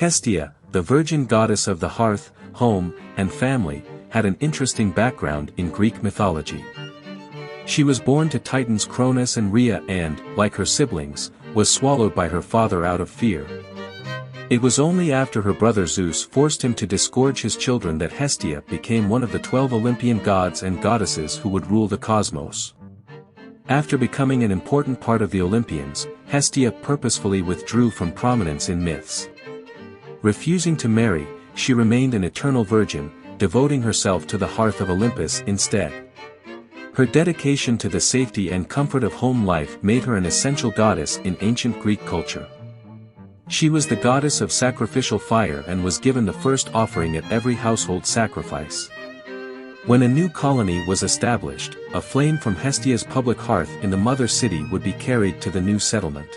Hestia, the virgin goddess of the hearth, home, and family, had an interesting background in Greek mythology. She was born to Titans Cronus and Rhea and, like her siblings, was swallowed by her father out of fear. It was only after her brother Zeus forced him to disgorge his children that Hestia became one of the 12 Olympian gods and goddesses who would rule the cosmos. After becoming an important part of the Olympians, Hestia purposefully withdrew from prominence in myths. Refusing to marry, she remained an eternal virgin, devoting herself to the hearth of Olympus instead. Her dedication to the safety and comfort of home life made her an essential goddess in ancient Greek culture. She was the goddess of sacrificial fire and was given the first offering at every household sacrifice. When a new colony was established, a flame from Hestia's public hearth in the mother city would be carried to the new settlement.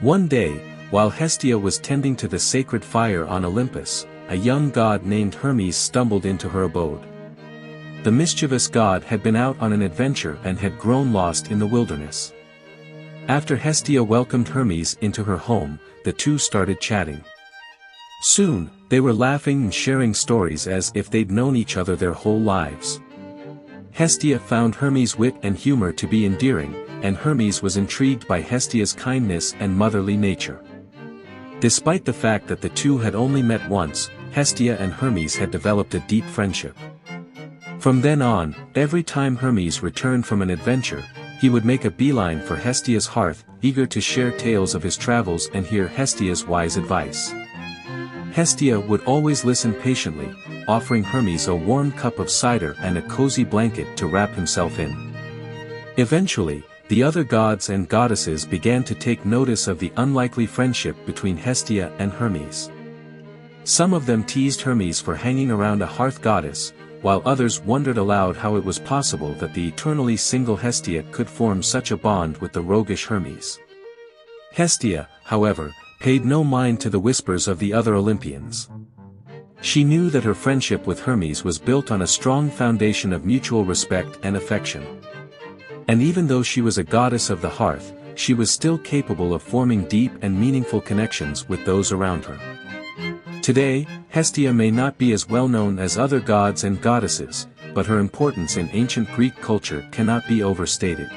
One day, while Hestia was tending to the sacred fire on Olympus, a young god named Hermes stumbled into her abode. The mischievous god had been out on an adventure and had grown lost in the wilderness. After Hestia welcomed Hermes into her home, the two started chatting. Soon, they were laughing and sharing stories as if they'd known each other their whole lives. Hestia found Hermes' wit and humor to be endearing, and Hermes was intrigued by Hestia's kindness and motherly nature. Despite the fact that the two had only met once, Hestia and Hermes had developed a deep friendship. From then on, every time Hermes returned from an adventure, he would make a beeline for Hestia's hearth, eager to share tales of his travels and hear Hestia's wise advice. Hestia would always listen patiently, offering Hermes a warm cup of cider and a cozy blanket to wrap himself in. Eventually, the other gods and goddesses began to take notice of the unlikely friendship between Hestia and Hermes. Some of them teased Hermes for hanging around a hearth goddess, while others wondered aloud how it was possible that the eternally single Hestia could form such a bond with the roguish Hermes. Hestia, however, paid no mind to the whispers of the other Olympians. She knew that her friendship with Hermes was built on a strong foundation of mutual respect and affection. And even though she was a goddess of the hearth, she was still capable of forming deep and meaningful connections with those around her. Today, Hestia may not be as well known as other gods and goddesses, but her importance in ancient Greek culture cannot be overstated.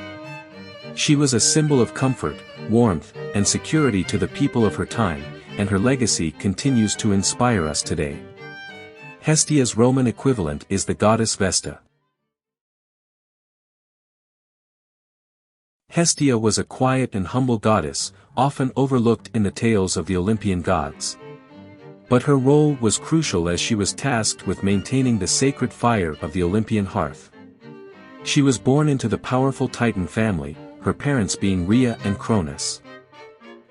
She was a symbol of comfort, warmth, and security to the people of her time, and her legacy continues to inspire us today. Hestia's Roman equivalent is the goddess Vesta. Hestia was a quiet and humble goddess, often overlooked in the tales of the Olympian gods. But her role was crucial as she was tasked with maintaining the sacred fire of the Olympian hearth. She was born into the powerful Titan family, her parents being Rhea and Cronus.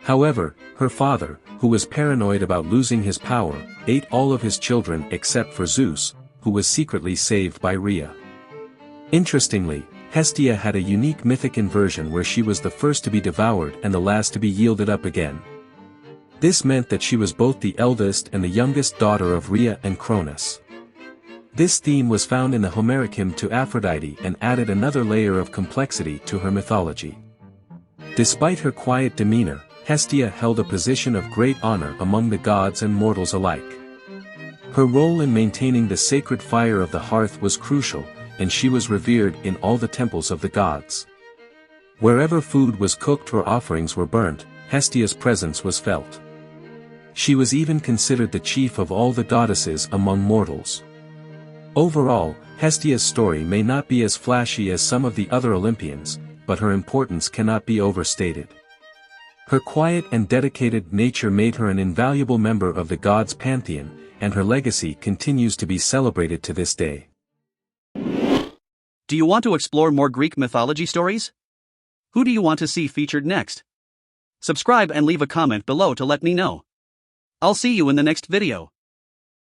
However, her father, who was paranoid about losing his power, ate all of his children except for Zeus, who was secretly saved by Rhea. Interestingly, Hestia had a unique mythic inversion where she was the first to be devoured and the last to be yielded up again. This meant that she was both the eldest and the youngest daughter of Rhea and Cronus. This theme was found in the Homeric hymn to Aphrodite and added another layer of complexity to her mythology. Despite her quiet demeanor, Hestia held a position of great honor among the gods and mortals alike. Her role in maintaining the sacred fire of the hearth was crucial, and she was revered in all the temples of the gods. Wherever food was cooked or offerings were burnt, Hestia's presence was felt. She was even considered the chief of all the goddesses among mortals. Overall, Hestia's story may not be as flashy as some of the other Olympians, but her importance cannot be overstated. Her quiet and dedicated nature made her an invaluable member of the gods' pantheon, and her legacy continues to be celebrated to this day. Do you want to explore more Greek mythology stories? Who do you want to see featured next? Subscribe and leave a comment below to let me know. I'll see you in the next video.